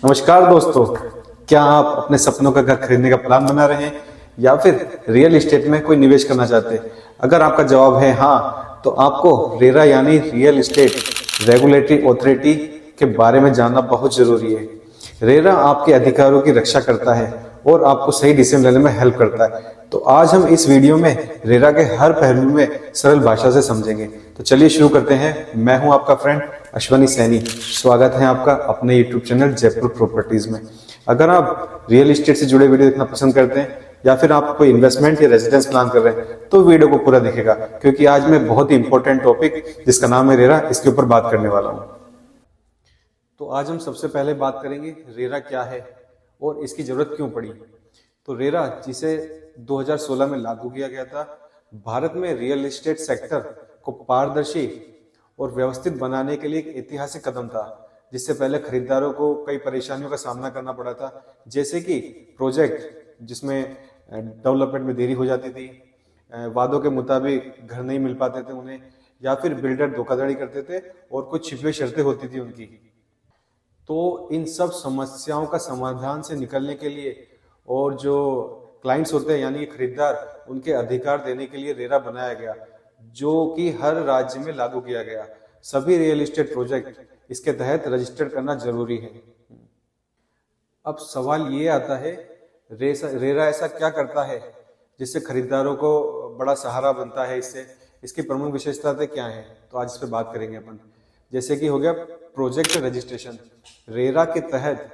नमस्कार दोस्तों, क्या आप अपने सपनों का घर खरीदने का प्लान बना रहे हैं या फिर रियल एस्टेट में कोई निवेश करना चाहते हैं? अगर आपका जवाब है हाँ, तो आपको रेरा यानी रियल एस्टेट रेगुलेटरी अथॉरिटी के बारे में जानना बहुत जरूरी है। रेरा आपके अधिकारों की रक्षा करता है और आपको सही डिसीजन लेने में हेल्प करता है। तो आज हम इस वीडियो में रेरा के हर पहलू में सरल भाषा से समझेंगे। तो चलिए शुरू करते हैं। मैं हूं आपका फ्रेंड अश्वनी सैनी। स्वागत है आपका अपने यूट्यूब चैनल जयपुर प्रॉपर्टीज में। अगर आप रियल एस्टेट से जुड़े वीडियो देखना पसंद करते हैं या फिर आप कोई इन्वेस्टमेंट या रेजिडेंस प्लान कर रहे हैं तो वीडियो को पूरा देखेगा, क्योंकि आज मैं बहुत ही इंपॉर्टेंट टॉपिक जिसका नाम है रेरा, इसके ऊपर बात करने वाला हूं। तो आज हम सबसे पहले बात करेंगे रेरा क्या है और इसकी जरूरत क्यों पड़ी। तो रेरा, जिसे 2016 में लागू किया गया था, भारत में रियल एस्टेट सेक्टर को पारदर्शी और व्यवस्थित बनाने के लिए एक ऐतिहासिक कदम था, जिससे पहले खरीदारों को कई परेशानियों का सामना करना पड़ा था, जैसे कि प्रोजेक्ट जिसमें डेवलपमेंट में देरी हो जाती थी, वादों के मुताबिक घर नहीं मिल पाते थे उन्हें, या फिर बिल्डर धोखाधड़ी करते थे और कुछ छिपी हुई शर्तें होती थी उनकी। तो इन सब समस्याओं का समाधान से निकलने के लिए और जो क्लाइंट्स होते हैं यानी खरीदार, उनके अधिकार देने के लिए रेरा बनाया गया, जो कि हर राज्य में लागू किया गया। सभी रियल एस्टेट प्रोजेक्ट इसके तहत रजिस्टर्ड करना जरूरी है। अब सवाल ये आता है, रेरा ऐसा क्या करता है जिससे खरीदारों को बड़ा सहारा बनता है? इससे इसकी प्रमुख विशेषताएं क्या हैं? तो आज इस पर बात करेंगे अपन। जैसे कि हो गया प्रोजेक्ट रजिस्ट्रेशन। रेरा के तहत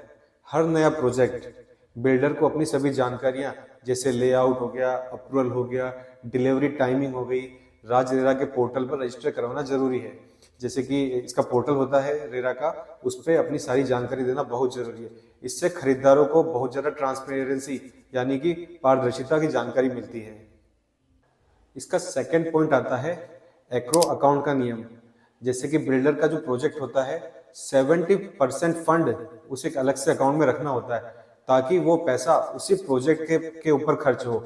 हर नया प्रोजेक्ट बिल्डर को अपनी सभी जानकारियां, जैसे लेआउट हो गया, अप्रूवल हो गया, डिलीवरी टाइमिंग हो गई, राज्य रेरा के पोर्टल पर रजिस्टर करवाना जरूरी है। जैसे कि इसका पोर्टल होता है रेरा का, उस पर अपनी सारी जानकारी देना बहुत जरूरी है। इससे खरीदारों को बहुत ज्यादा ट्रांसपेरेंसी यानी कि पारदर्शिता की जानकारी मिलती है। इसका सेकंड पॉइंट आता है एस्क्रो अकाउंट का नियम। जैसे कि बिल्डर का जो प्रोजेक्ट होता है, 70% फंड उसे एक अलग से अकाउंट में रखना होता है, ताकि वो पैसा उसी प्रोजेक्ट के ऊपर खर्च हो,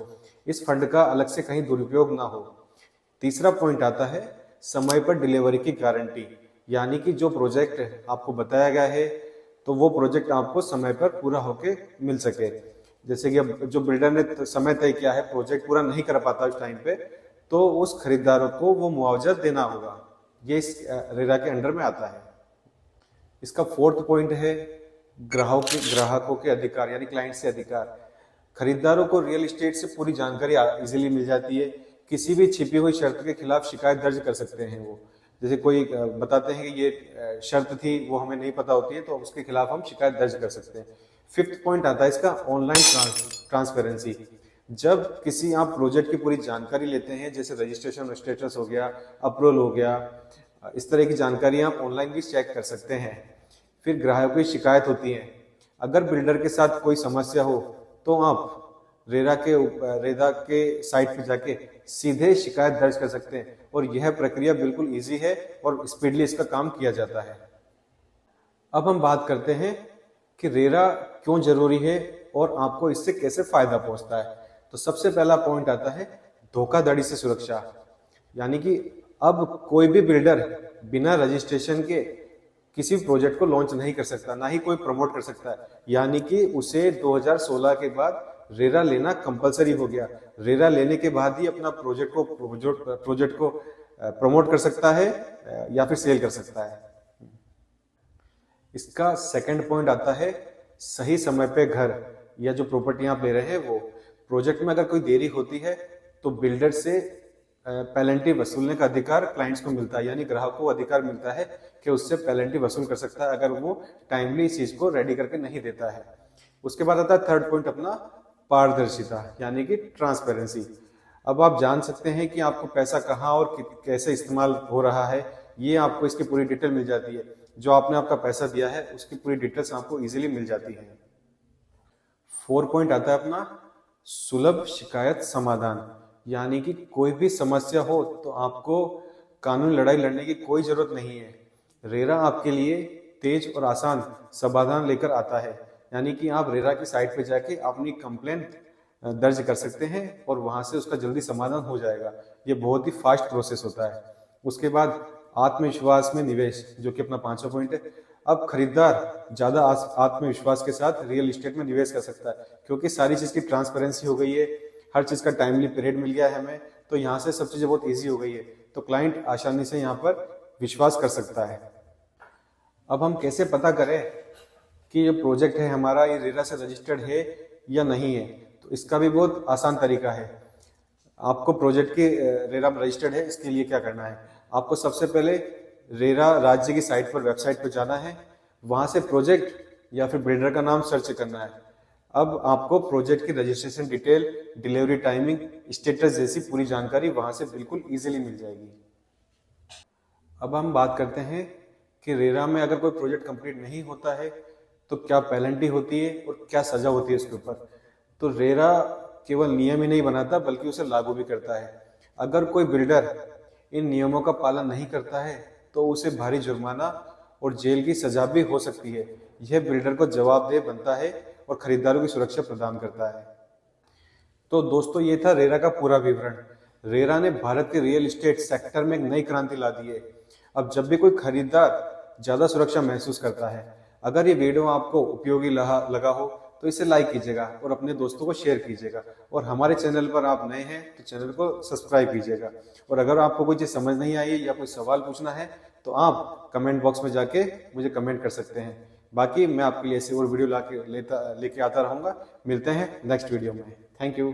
इस फंड का अलग से कहीं दुरुपयोग ना हो। तीसरा पॉइंट आता है समय पर डिलीवरी की गारंटी, यानी कि जो प्रोजेक्ट आपको बताया गया है तो वो प्रोजेक्ट आपको समय पर पूरा होके मिल सके। जैसे कि अब जो बिल्डर ने समय तय किया है, प्रोजेक्ट पूरा नहीं कर पाता उस टाइम पे, तो उस खरीदारों को वो मुआवजा देना होगा। ये इस रेरा के अंडर में आता है। इसका फोर्थ पॉइंट है ग्राहकों के अधिकार यानी क्लाइंट से अधिकार। खरीदारों को रियल एस्टेट से पूरी जानकारी इजीली मिल जाती है। किसी भी छिपी हुई शर्त के खिलाफ शिकायत दर्ज कर सकते हैं वो। जैसे कोई बताते हैं कि ये शर्त थी, वो हमें नहीं पता होती है, तो उसके खिलाफ हम शिकायत दर्ज कर सकते हैं। फिफ्थ पॉइंट आता है इसका ऑनलाइन ट्रांसपेरेंसी। जब किसी आप प्रोजेक्ट की पूरी जानकारी लेते हैं, जैसे रजिस्ट्रेशन स्टेटस हो गया, अप्रूवल हो गया, इस तरह की जानकारी आप ऑनलाइन भी चेक कर सकते हैं। फिर ग्राहकों की शिकायत होती है। अगर बिल्डर के साथ कोई समस्या हो तो आप रेरा के साइट पे जाके सीधे शिकायत दर्ज कर सकते हैं, और यह प्रक्रिया बिल्कुल इजी है और स्पीडली इसका काम किया जाता है। अब हम बात करते हैं कि रेरा क्यों जरूरी है और आपको इससे कैसे फायदा पहुंचता है। तो सबसे पहला पॉइंट आता है धोखाधड़ी से सुरक्षा। यानी कि अब कोई भी बिल्डर बिना रजिस्ट्रेशन के किसी प्रोजेक्ट को लॉन्च नहीं कर सकता, ना ही कोई प्रमोट कर सकता है। यानी कि उसे 2016 के बाद रेरा लेना कंपलसरी हो गया। रेरा लेने के बाद ही अपना प्रोजेक्ट को प्रमोट कर सकता है या फिर सेल कर सकता है। इसका सेकंड पॉइंट आता है सही समय पे घर या जो प्रॉपर्टी आप ले रहे हैं वो। प्रोजेक्ट में अगर कोई देरी होती है तो बिल्डर से पेनल्टी वसूलने का अधिकार क्लाइंट्स को मिलता है, यानी ग्राहक को अधिकार मिलता है कि उससे पेनल्टी वसूल कर सकता है अगर वो टाइमली इस चीज को रेडी करके नहीं देता है। उसके बाद आता है थर्ड पॉइंट अपना पारदर्शिता यानी कि ट्रांसपेरेंसी। अब आप जान सकते हैं कि आपको पैसा कहाँ और कैसे इस्तेमाल हो रहा है, ये आपको इसकी पूरी डिटेल मिल जाती है। जो आपने आपका पैसा दिया है उसकी पूरी डिटेल्स आपको इजीली मिल जाती है। फोर पॉइंट आता है अपना सुलभ शिकायत समाधान। यानी कि कोई भी समस्या हो तो आपको कानूनी लड़ाई लड़ने की कोई जरूरत नहीं है। रेरा आपके लिए तेज और आसान समाधान लेकर आता है। यानी कि आप रेरा की साइट पे जाके अपनी कंप्लेंट दर्ज कर सकते हैं और वहां से उसका जल्दी समाधान हो जाएगा। ये बहुत ही फास्ट प्रोसेस होता है। उसके बाद आत्मविश्वास में निवेश, जो कि अपना पांचवा पॉइंट है। अब खरीदार ज्यादा आत्मविश्वास के साथ रियल एस्टेट में निवेश कर सकता है, क्योंकि सारी चीज की ट्रांसपेरेंसी हो गई है, हर चीज का टाइमली पीरियड मिल गया है हमें, तो यहाँ से सब चीजें बहुत ईजी हो गई है, तो क्लाइंट आसानी से यहाँ पर विश्वास कर सकता है। अब हम कैसे पता करें कि ये प्रोजेक्ट है हमारा, ये रेरा से रजिस्टर्ड है या नहीं है? तो इसका भी बहुत आसान तरीका है। आपको प्रोजेक्ट की रेरा में रजिस्टर्ड है, इसके लिए क्या करना है, आपको सबसे पहले रेरा राज्य की साइट पर, वेबसाइट पर जाना है, वहां से प्रोजेक्ट या फिर बिल्डर का नाम सर्च करना है। अब आपको प्रोजेक्ट की registration detail, delivery timing, status जैसी पूरी जानकारी वहां से बिल्कुल इजीली मिल जाएगी। अब हम बात करते हैं कि रेरा में अगर कोई प्रोजेक्ट कंप्लीट नहीं होता है तो क्या पेनल्टी होती है और क्या सजा होती है उसके ऊपर। तो रेरा केवल नियम ही नहीं बनाता बल्कि उसे लागू भी करता है। अगर कोई बिल्डर इन नियमों का पालन नहीं करता है तो उसे भारी जुर्माना और जेल की सजा भी हो सकती है। यह बिल्डर को जवाबदेह बनता है और खरीदारों की सुरक्षा प्रदान करता है। तो दोस्तों, ये था रेरा का पूरा विवरण। रेरा ने भारत के रियल एस्टेट सेक्टर में एक नई क्रांति ला दी है। अब जब भी कोई खरीदार ज्यादा सुरक्षा महसूस करता है, अगर ये वीडियो आपको उपयोगी लगा हो तो इसे लाइक कीजिएगा और अपने दोस्तों को शेयर कीजिएगा, और हमारे चैनल पर आप नए हैं तो चैनल को सब्सक्राइब कीजिएगा। और अगर आपको कोई चीज समझ नहीं आई या कोई सवाल पूछना है तो आप कमेंट बॉक्स में जाके मुझे कमेंट कर सकते हैं। बाकी मैं आपके लिए ऐसे और वीडियो लेके आता रहूंगा। मिलते हैं नेक्स्ट वीडियो में। Thank you.